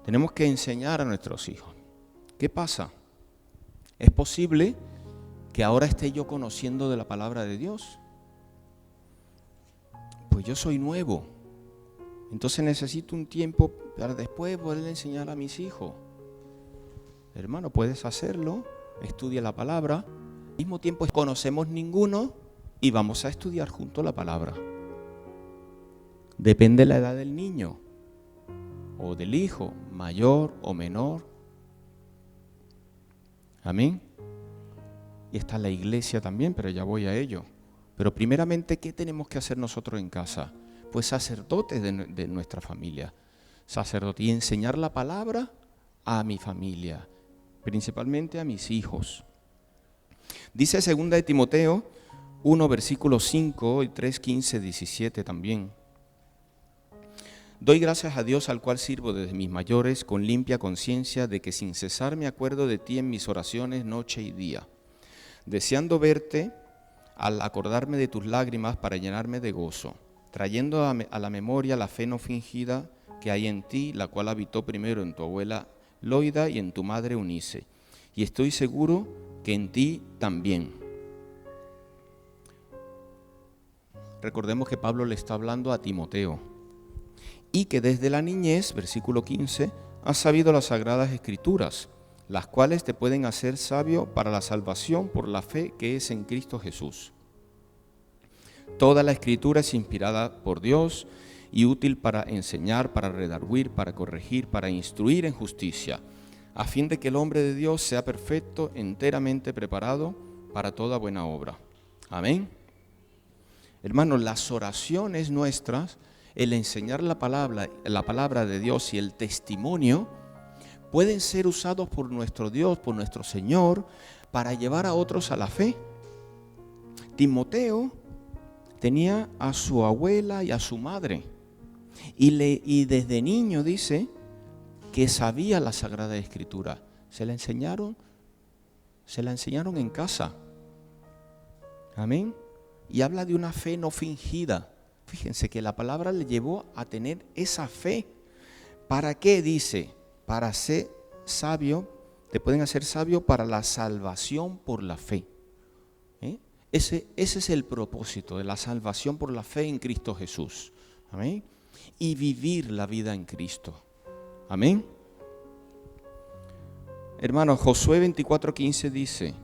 Speaker 1: Tenemos que enseñar a nuestros hijos. ¿Qué pasa? ¿Es posible que ahora esté yo conociendo de la palabra de Dios? Pues yo soy nuevo. Entonces necesito un tiempo para después poder enseñar a mis hijos. Hermano, puedes hacerlo, estudia la palabra. Al mismo tiempo conocemos ninguno y vamos a estudiar juntos la palabra. Depende de la edad del niño o del hijo, mayor o menor. Amén. Y está la iglesia también, pero ya voy a ello. Pero primeramente, ¿qué tenemos que hacer nosotros en casa? Pues sacerdotes de nuestra familia. Sacerdote y enseñar la palabra a mi familia, principalmente a mis hijos. Dice 2 de Timoteo 1, versículos 5 y 3, 15, 17 también. Doy gracias a Dios al cual sirvo desde mis mayores con limpia conciencia de que sin cesar me acuerdo de ti en mis oraciones noche y día, deseando verte al acordarme de tus lágrimas para llenarme de gozo, trayendo a la memoria la fe no fingida que hay en ti, la cual habitó primero en tu abuela Loida y en tu madre Eunice, y estoy seguro que en ti también. Recordemos que Pablo le está hablando a Timoteo, y que desde la niñez, versículo 15, has sabido las sagradas escrituras, las cuales te pueden hacer sabio para la salvación por la fe que es en Cristo Jesús. Toda la escritura es inspirada por Dios y útil para enseñar, para redarguir, para corregir, para instruir en justicia, a fin de que el hombre de Dios sea perfecto, enteramente preparado para toda buena obra. Amén. Hermanos, las oraciones nuestras, el enseñar la palabra de Dios y el testimonio, pueden ser usados por nuestro Dios, por nuestro Señor, para llevar a otros a la fe. Timoteo tenía a su abuela y a su madre, y desde niño dice que sabía la Sagrada Escritura. Se la enseñaron en casa. Amén. Y habla de una fe no fingida. Fíjense que la palabra le llevó a tener esa fe. ¿Para qué? Dice, para ser sabio, te pueden hacer sabio para la salvación por la fe. Ese es el propósito de la salvación por la fe en Cristo Jesús. Amén. Y vivir la vida en Cristo. Amén. Hermanos, Josué 24:15 dice,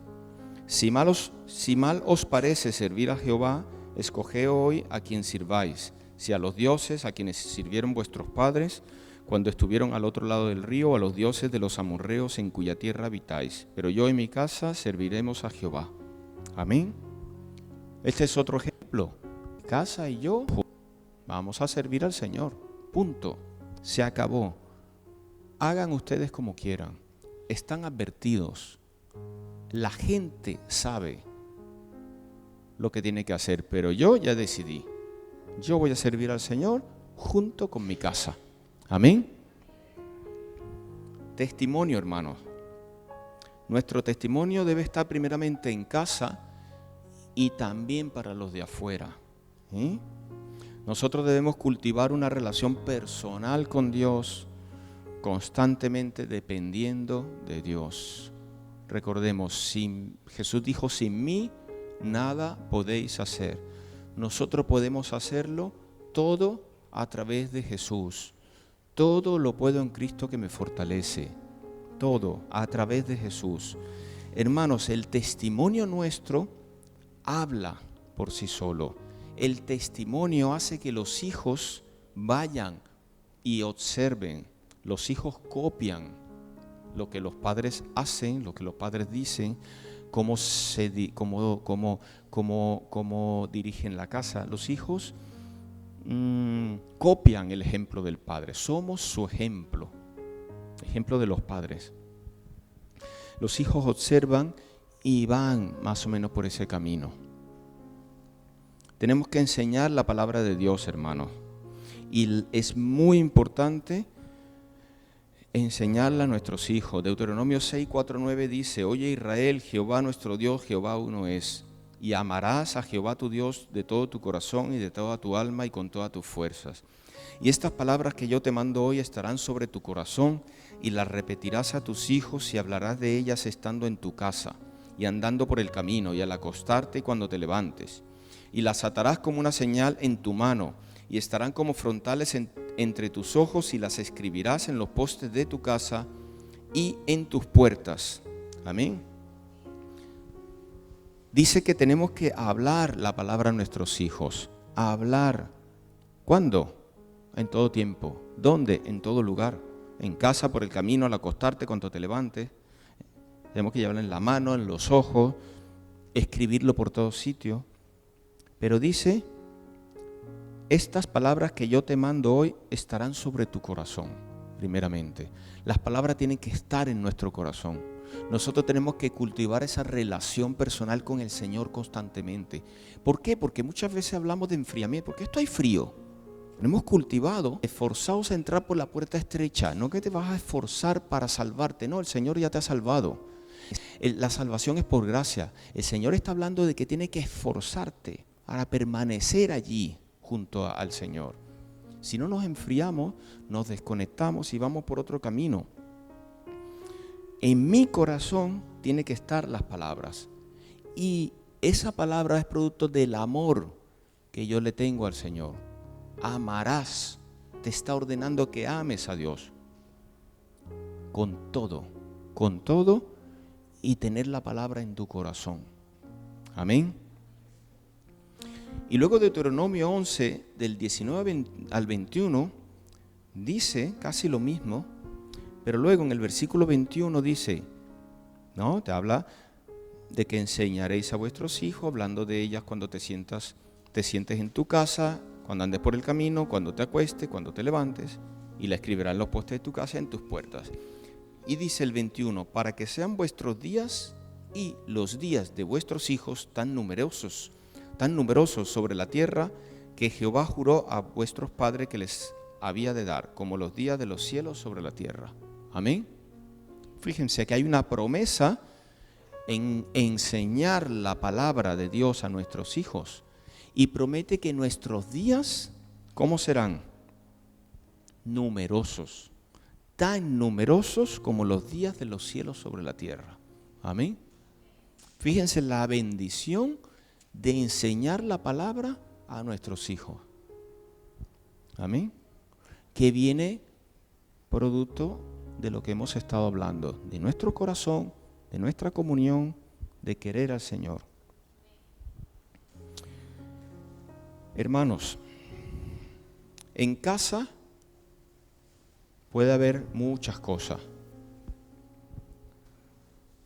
Speaker 1: si mal os parece servir a Jehová, escoged hoy a quien sirváis, si a los dioses a quienes sirvieron vuestros padres cuando estuvieron al otro lado del río, o a los dioses de los amorreos en cuya tierra habitáis. Pero yo y mi casa serviremos a Jehová. Amén. Este es otro ejemplo. Mi casa y yo vamos a servir al Señor. Punto. Se acabó. Hagan ustedes como quieran. Están advertidos. La gente sabe lo que tiene que hacer, pero yo ya decidí. Yo voy a servir al Señor junto con mi casa. Amén. Testimonio, hermanos. Nuestro testimonio debe estar primeramente en casa y también para los de afuera. Nosotros debemos cultivar una relación personal con Dios, constantemente dependiendo de Dios. Recordemos, Jesús dijo, sin mí nada podéis hacer. Nosotros podemos hacerlo todo a través de Jesús. Todo lo puedo en Cristo que me fortalece. Todo a través de Jesús. Hermanos, el testimonio nuestro habla por sí solo. El testimonio hace que los hijos vayan y observen. Los hijos copian lo que los padres hacen, lo que los padres dicen, cómo dirigen la casa. Los hijos copian el ejemplo del padre. Somos su ejemplo de los padres. Los hijos observan y van más o menos por ese camino. Tenemos que enseñar la palabra de Dios, hermanos. Y es muy importante enseñarla a nuestros hijos. Deuteronomio 6:4-9 dice, oye Israel, Jehová nuestro Dios, Jehová uno es. Y amarás a Jehová tu Dios de todo tu corazón y de toda tu alma y con todas tus fuerzas. Y estas palabras que yo te mando hoy estarán sobre tu corazón y las repetirás a tus hijos y hablarás de ellas estando en tu casa y andando por el camino y al acostarte y cuando te levantes. Y las atarás como una señal en tu mano y estarán como frontales entre tus ojos y las escribirás en los postes de tu casa y en tus puertas. Amén. Dice que tenemos que hablar la palabra a nuestros hijos. Hablar. ¿Cuándo? En todo tiempo. ¿Dónde? En todo lugar. En casa, por el camino, al acostarte, cuando te levantes. Tenemos que llevarlo en la mano, en los ojos, escribirlo por todos sitios. Pero dice, estas palabras que yo te mando hoy estarán sobre tu corazón, primeramente. Las palabras tienen que estar en nuestro corazón. Nosotros tenemos que cultivar esa relación personal con el Señor constantemente. ¿Por qué? Porque muchas veces hablamos de enfriamiento. ¿Por qué estoy frío? Lo hemos cultivado, esforzados a entrar por la puerta estrecha. No que te vas a esforzar para salvarte, no, el Señor ya te ha salvado. La salvación es por gracia. El Señor está hablando de que tienes que esforzarte para permanecer allí junto al Señor. Si no nos enfriamos, nos desconectamos y vamos por otro camino. En mi corazón tiene que estar las palabras. Y esa palabra es producto del amor que yo le tengo al Señor. Amarás. Te está ordenando que ames a Dios. Con todo y tener la palabra en tu corazón. Amén. Y luego Deuteronomio 11, del 19 al 21, dice casi lo mismo, pero luego en el versículo 21 dice, ¿no? Te habla de que enseñaréis a vuestros hijos, hablando de ellas cuando te sientes en tu casa, cuando andes por el camino, cuando te acuestes, cuando te levantes, y la escribirás en los postes de tu casa, en tus puertas. Y dice el 21, para que sean vuestros días y los días de vuestros hijos tan numerosos sobre la tierra que Jehová juró a vuestros padres que les había de dar, como los días de los cielos sobre la tierra. Amén. Fíjense que hay una promesa en enseñar la palabra de Dios a nuestros hijos. Y promete que nuestros días, ¿cómo serán? Numerosos. Tan numerosos como los días de los cielos sobre la tierra. Amén. Fíjense la bendición de enseñar la palabra a nuestros hijos. Amén. Que viene producto de lo que hemos estado hablando, de nuestro corazón, de nuestra comunión, de querer al Señor. Hermanos, en casa puede haber muchas cosas.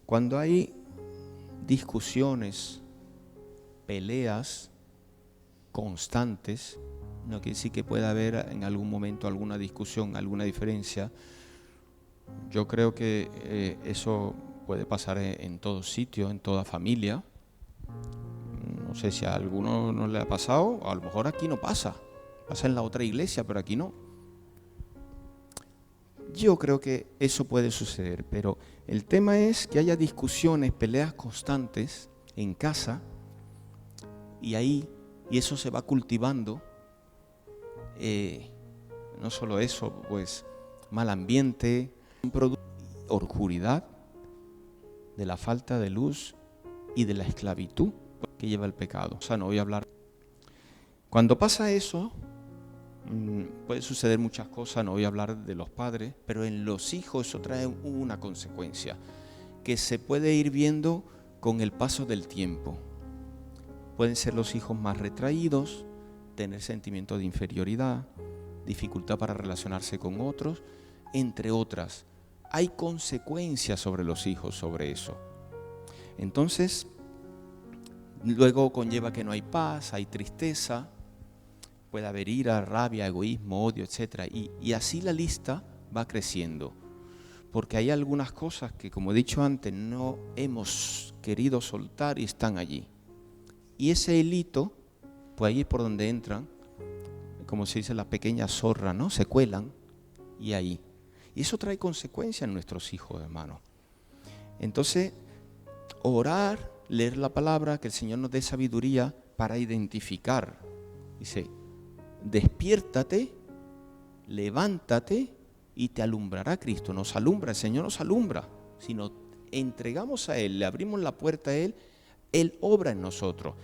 Speaker 1: Cuando hay discusiones, peleas constantes, no quiere decir que pueda haber en algún momento alguna discusión, alguna diferencia. Yo creo que eso puede pasar en todo sitio, en toda familia. No sé si a alguno no le ha pasado, o a lo mejor aquí no pasa. Pasa en la otra iglesia, pero aquí no. Yo creo que eso puede suceder, pero el tema es que haya discusiones, peleas constantes en casa, y eso se va cultivando. No solo eso, pues mal ambiente, oscuridad, de la falta de luz y de la esclavitud que lleva el pecado. O sea, no voy a hablar. Cuando pasa eso, puede suceder muchas cosas, no voy a hablar de los padres, pero en los hijos eso trae una consecuencia que se puede ir viendo con el paso del tiempo. Pueden ser los hijos más retraídos, tener sentimiento de inferioridad, dificultad para relacionarse con otros, entre otras. Hay consecuencias sobre los hijos sobre eso. Entonces, luego conlleva que no hay paz, hay tristeza, puede haber ira, rabia, egoísmo, odio, etc. Y así la lista va creciendo. Porque hay algunas cosas que, como he dicho antes, no hemos querido soltar y están allí. Y ese hilito, pues ahí es por donde entran, como se dice, las pequeñas zorras, ¿no? Se cuelan y ahí. Y eso trae consecuencias en nuestros hijos, hermanos. Entonces, orar, leer la palabra, que el Señor nos dé sabiduría para identificar. Dice, despiértate, levántate y te alumbrará Cristo. Nos alumbra, el Señor nos alumbra. Si nos entregamos a Él, le abrimos la puerta a Él, Él obra en nosotros.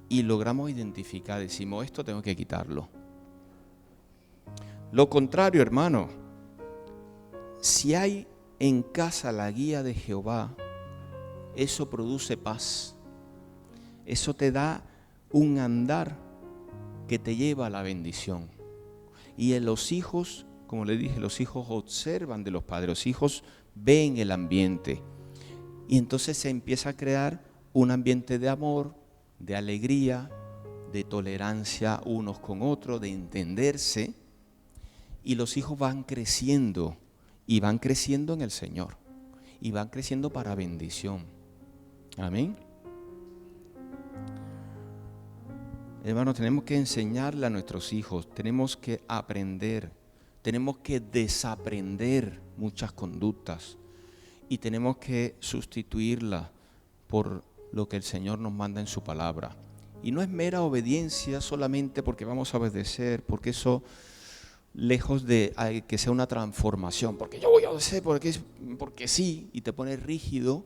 Speaker 1: Y logramos identificar, decimos, esto tengo que quitarlo. Lo contrario, hermano, si hay en casa la guía de Jehová, eso produce paz. Eso te da un andar que te lleva a la bendición. Y en los hijos, como le dije, los hijos observan de los padres, los hijos ven el ambiente. Y entonces se empieza a crear un ambiente de amor, de alegría, de tolerancia unos con otros, de entenderse. Y los hijos van creciendo, y van creciendo en el Señor, y van creciendo para bendición. Amén. Hermanos, tenemos que enseñarle a nuestros hijos, tenemos que aprender, tenemos que desaprender muchas conductas y tenemos que sustituirlas por lo que el Señor nos manda en su palabra. Y no es mera obediencia solamente porque vamos a obedecer, porque eso, lejos de que sea una transformación, porque yo voy a obedecer porque sí, y te pones rígido,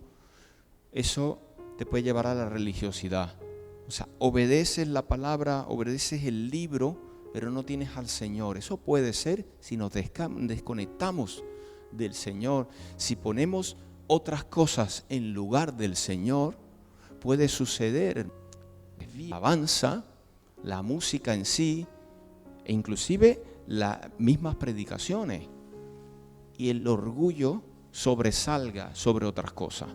Speaker 1: eso te puede llevar a la religiosidad. O sea, obedeces la palabra, obedeces el libro, pero no tienes al Señor. Eso puede ser si nos desconectamos del Señor. Si ponemos otras cosas en lugar del Señor, puede suceder. Avanza la música en sí, e inclusive las mismas predicaciones, y el orgullo sobresalga sobre otras cosas.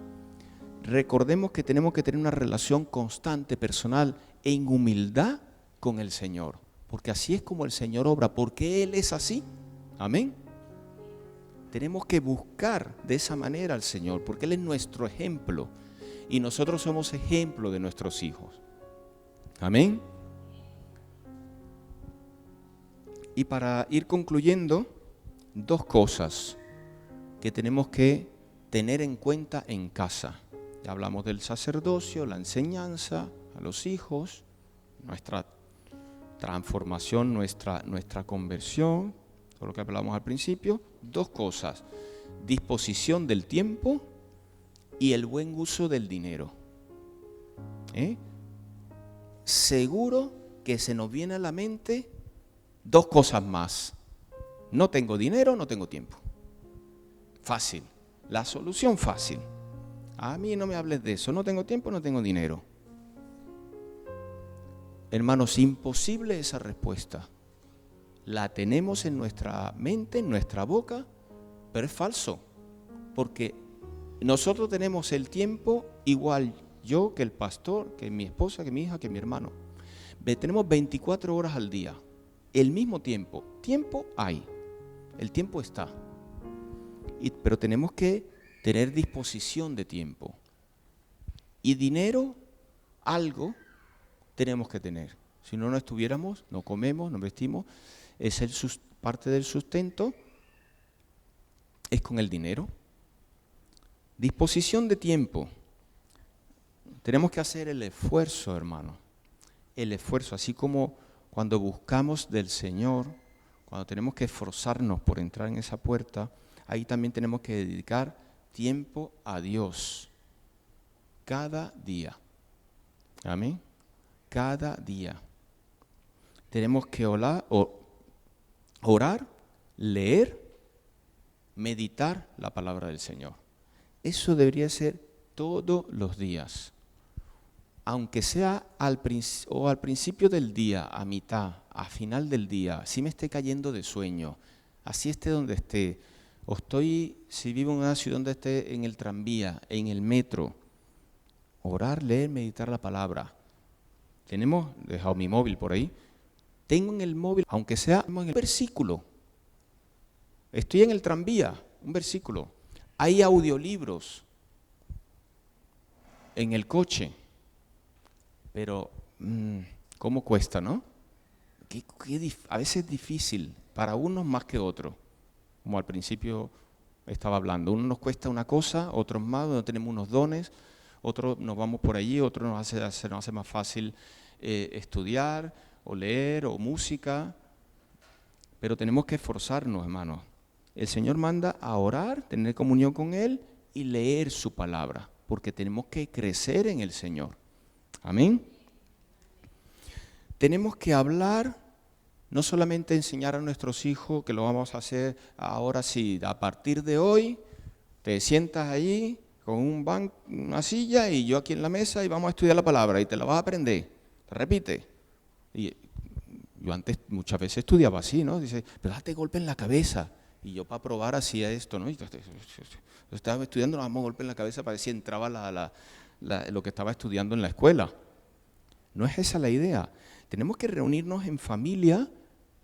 Speaker 1: Recordemos que tenemos que tener una relación constante, personal, en humildad con el Señor, porque así es como el Señor obra, porque Él es así. Amén. Tenemos que buscar de esa manera al Señor, porque Él es nuestro ejemplo y nosotros somos ejemplo de nuestros hijos. Amén. Y para ir concluyendo, dos cosas que tenemos que tener en cuenta en casa. Ya hablamos del sacerdocio, la enseñanza a los hijos, nuestra transformación, nuestra conversión, todo lo que hablamos al principio. Dos cosas: disposición del tiempo y el buen uso del dinero. Seguro que se nos viene a la mente dos cosas más: no tengo dinero, no tengo tiempo. Fácil, la solución fácil. A mí no me hables de eso, no tengo tiempo, no tengo dinero. Hermanos, imposible esa respuesta. La tenemos en nuestra mente, en nuestra boca, pero es falso. Porque nosotros tenemos el tiempo igual yo que el pastor, que mi esposa, que mi hija, que mi hermano. Tenemos 24 horas al día. El mismo tiempo. Tiempo hay. El tiempo está. Pero tenemos que tener disposición de tiempo. Y dinero, algo tenemos que tener. Si no estuviéramos, no comemos, no vestimos. Parte del sustento es con el dinero. Disposición de tiempo. Tenemos que hacer el esfuerzo, hermano. El esfuerzo, así como cuando buscamos del Señor, cuando tenemos que esforzarnos por entrar en esa puerta, ahí también tenemos que dedicar tiempo a Dios. Cada día. Amén. Cada día. Tenemos que orar, leer, meditar la palabra del Señor. Eso debería ser todos los días. Aunque sea al principio del día, a mitad, a final del día, si me esté cayendo de sueño, así esté donde esté, si vivo en una ciudad donde esté, en el tranvía, en el metro, orar, leer, meditar la palabra. Dejado mi móvil por ahí, tengo en el móvil, aunque sea en el versículo. Estoy en el tranvía, un versículo. Hay audiolibros en el coche, pero ¿cómo cuesta, no? A veces es difícil, para unos más que otros. Como al principio estaba hablando, uno nos cuesta una cosa, otros más, donde tenemos unos dones, otros nos vamos por allí, otros se nos hace más fácil estudiar o leer o música, pero tenemos que esforzarnos, hermanos. El Señor manda a orar, tener comunión con Él y leer su palabra, porque tenemos que crecer en el Señor. Amén. Tenemos que hablar, no solamente enseñar a nuestros hijos, que lo vamos a hacer ahora sí, a partir de hoy, Te sientas allí con un banco, una silla y yo aquí en la mesa y vamos a estudiar la palabra y te la vas a aprender. Te repite. Y yo antes muchas veces estudiaba así, ¿no? Dice, pero date golpe en la cabeza. Y yo para probar hacía esto, ¿no? Y yo estaba estudiando, nos damos golpe en la cabeza para ver si entraba lo que estaba estudiando en la escuela. No es esa la idea. Tenemos que reunirnos en familia,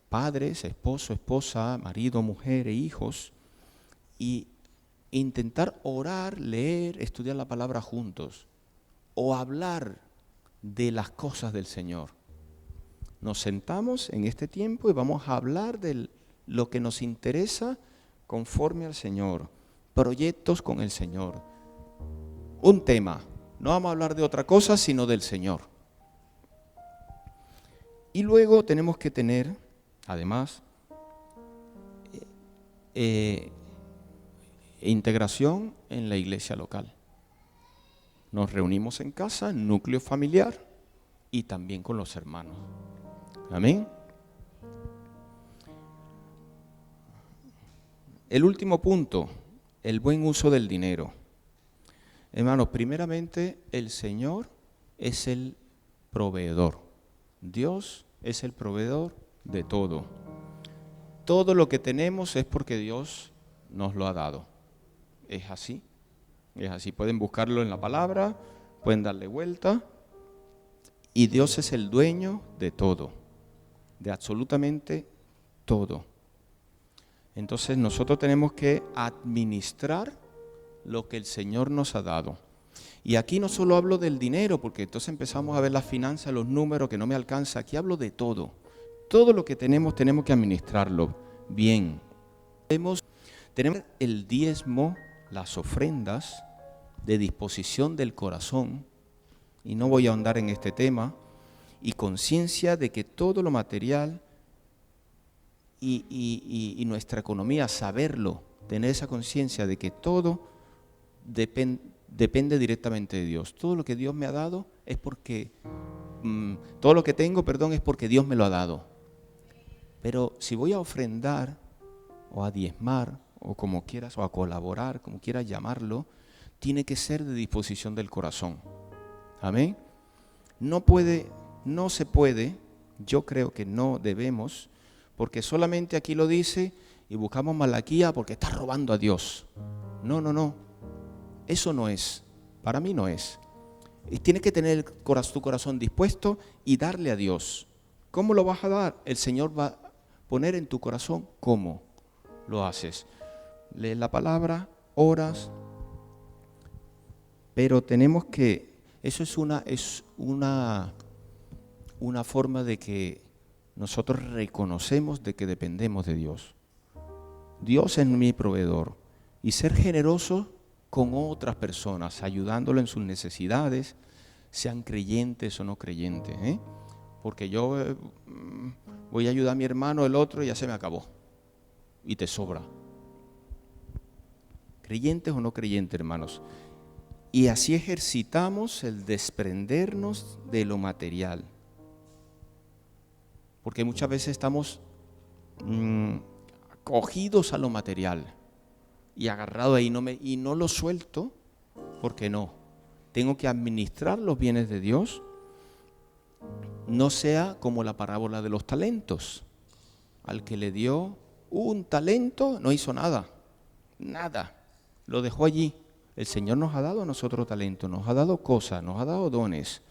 Speaker 1: padres, esposo, esposa, marido, mujer e hijos, y intentar orar, leer, estudiar la palabra juntos, o hablar de las cosas del Señor. Nos sentamos en este tiempo y vamos a hablar de lo que nos interesa conforme al Señor, proyectos con el Señor. Un tema, no vamos a hablar de otra cosa sino del Señor. Y luego tenemos que tener, además, integración en la iglesia local. Nos reunimos en casa, núcleo familiar y también con los hermanos. Amén. El último punto, el buen uso del dinero. Hermanos, primeramente el Señor es el proveedor. Dios es el proveedor de todo. Todo lo que tenemos es porque Dios nos lo ha dado. Es así. Es así. Pueden buscarlo en la palabra, pueden darle vuelta. Y Dios es el dueño de todo, de absolutamente todo. Entonces nosotros tenemos que administrar lo que el Señor nos ha dado. Y aquí no solo hablo del dinero, porque entonces empezamos a ver las finanzas, los números, que no me alcanza. Aquí hablo de todo. Todo lo que tenemos que administrarlo bien. Tenemos el diezmo, las ofrendas de disposición del corazón, y no voy a ahondar en este tema, y conciencia de que todo lo material y nuestra economía, saberlo, tener esa conciencia de que todo depende directamente de Dios. Todo lo que Dios me ha dado es porque, todo lo que tengo, es porque Dios me lo ha dado. Pero si voy a ofrendar o a diezmar o como quieras, o a colaborar, como quieras llamarlo, tiene que ser de disposición del corazón. Amén. No se puede, yo creo que no debemos, porque solamente aquí lo dice y buscamos Malaquía porque está robando a Dios. No. Eso no es. Para mí no es. Y tienes que tener tu corazón dispuesto y darle a Dios. ¿Cómo lo vas a dar? El Señor va a poner en tu corazón cómo lo haces. Lees la palabra, oras, pero tenemos que, eso es una forma de que nosotros reconocemos de que dependemos de Dios. Dios es mi proveedor. Y ser generoso con otras personas, ayudándolo en sus necesidades, sean creyentes o no creyentes, porque yo voy a ayudar a mi hermano, el otro, y ya se me acabó, y te sobra. Creyentes o no creyentes, hermanos. Y así ejercitamos el desprendernos de lo material, porque muchas veces estamos cogidos a lo material y agarrado ahí, y no lo suelto, porque no. Tengo que administrar los bienes de Dios, no sea como la parábola de los talentos. Al que le dio un talento, no hizo nada, lo dejó allí. El Señor nos ha dado a nosotros talento, nos ha dado cosas, nos ha dado dones.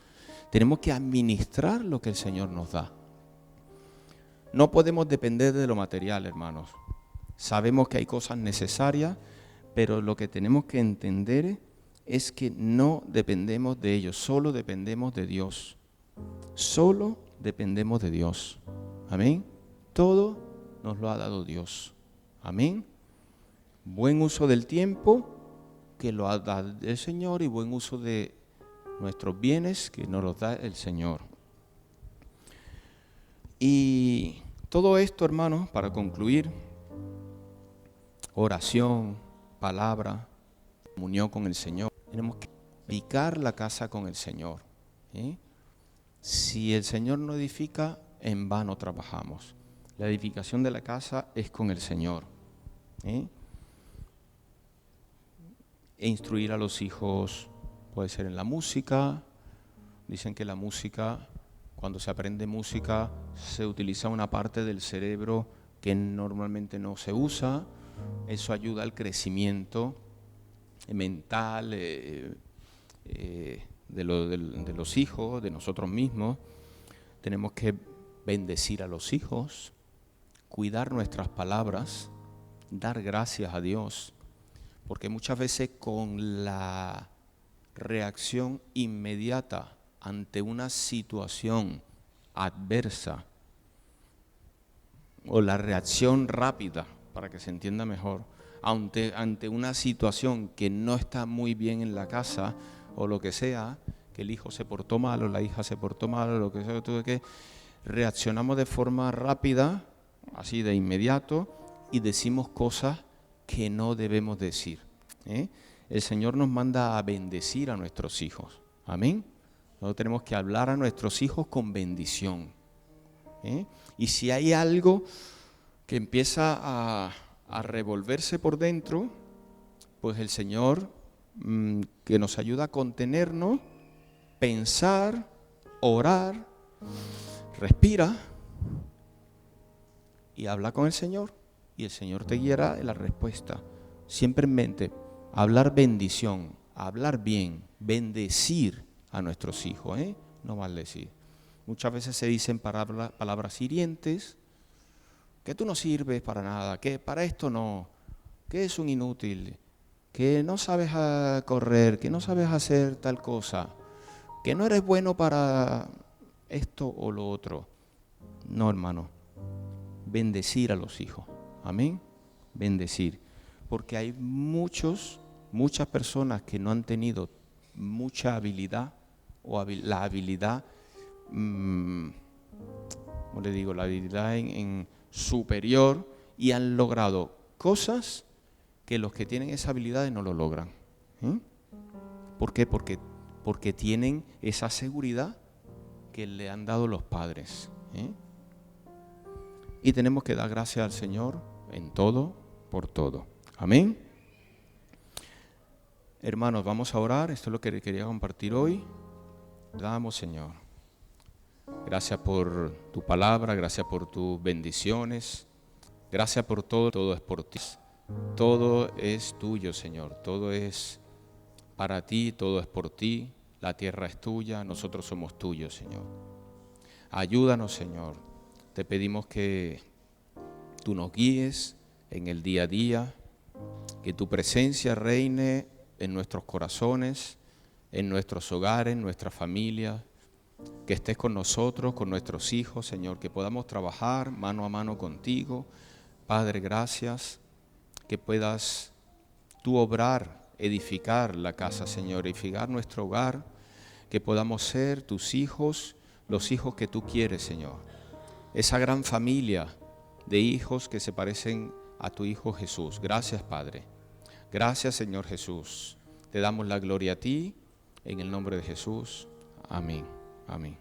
Speaker 1: Tenemos que administrar lo que el Señor nos da. No podemos depender de lo material, hermanos. Sabemos que hay cosas necesarias, pero lo que tenemos que entender es que no dependemos de ellos, solo dependemos de Dios. Solo dependemos de Dios. Amén. Todo nos lo ha dado Dios. Amén. Buen uso del tiempo que lo ha dado el Señor, y buen uso de nuestros bienes que nos los da el Señor. Y todo esto, hermanos, para concluir, oración, palabra, comunión con el Señor. Tenemos que edificar la casa con el Señor. Si el Señor no edifica, en vano trabajamos. La edificación de la casa es con el Señor. E instruir a los hijos puede ser en la música. Dicen que la música, cuando se aprende música, se utiliza una parte del cerebro que normalmente no se usa. Eso ayuda al crecimiento mental de los hijos, de nosotros mismos. Tenemos que bendecir a los hijos, cuidar nuestras palabras, dar gracias a Dios, porque muchas veces con la reacción inmediata ante una situación adversa o la reacción rápida, para que se entienda mejor, ante una situación que no está muy bien en la casa o lo que sea, que el hijo se portó mal o la hija se portó mal o lo que sea, que reaccionamos de forma rápida, así de inmediato, y decimos cosas que no debemos decir. El Señor nos manda a bendecir a nuestros hijos. Amén. Nosotros tenemos que hablar a nuestros hijos con bendición. Y si hay algo que empieza a revolverse por dentro, pues el Señor que nos ayuda a contenernos, pensar, orar, respira y habla con el Señor, y el Señor te guiará en la respuesta. Siempre en mente, hablar bendición, hablar bien, bendecir a nuestros hijos, no maldecir. Muchas veces se dicen palabras hirientes, que tú no sirves para nada, que para esto no, que es un inútil, que no sabes correr, que no sabes hacer tal cosa, que no eres bueno para esto o lo otro. No, hermano, bendecir a los hijos. Amén. Bendecir. Porque hay muchas personas que no han tenido mucha habilidad o la habilidad, ¿cómo le digo? La habilidad en superior, y han logrado cosas que los que tienen esa habilidad no lo logran. ¿Por qué? Porque tienen esa seguridad que le han dado los padres. Y tenemos que dar gracias al Señor en todo, por todo. Amén. Hermanos, vamos a orar. Esto es lo que quería compartir hoy. Damos, Señor. Gracias por tu palabra, gracias por tus bendiciones. Gracias por todo, todo es por ti. Todo es tuyo, Señor. Todo es para ti, todo es por ti. La tierra es tuya, nosotros somos tuyos, Señor. Ayúdanos, Señor. Te pedimos que tú nos guíes en el día a día, que tu presencia reine en nuestros corazones, en nuestros hogares, en nuestra familia, que estés con nosotros, con nuestros hijos, Señor, que podamos trabajar mano a mano contigo. Padre, gracias, que puedas tú obrar, edificar la casa, Señor, edificar nuestro hogar, que podamos ser tus hijos, los hijos que tú quieres, Señor. Esa gran familia de hijos que se parecen a tu Hijo Jesús. Gracias, Padre. Gracias, Señor Jesús. Te damos la gloria a ti, en el nombre de Jesús. Amén. Amén.